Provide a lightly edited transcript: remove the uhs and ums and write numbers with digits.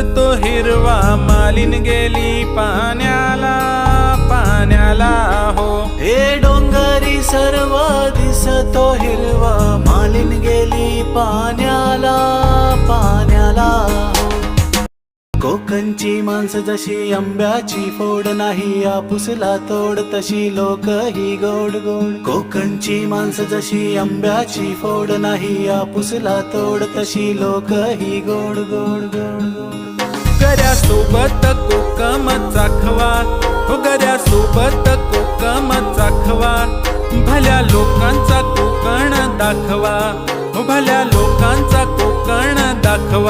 दिसतो हिरवा मालीन गेली पाण्याला पाण्याला हो. हे डोंगरी सर्व दिसतो हिरवा मालीन गेली पाण्याला पाण्याला हो. कोकणची माणसं जशी आंब्याची फोड नाही आपुसला तोड तशी लोक ही गोड गोड. कोकणची माणसं जशी आंब्याची फोड नाही आपुसला तोड तशी लोक ही गोड गोड गोड गोड. गऱ्यासोबत कोकम चाखवा हो, गऱ्यासोबत कोकम चाखवा. भल्या लोकांचा कोकण दाखवा हो, भल्या लोकांचा कोकण दाखवा.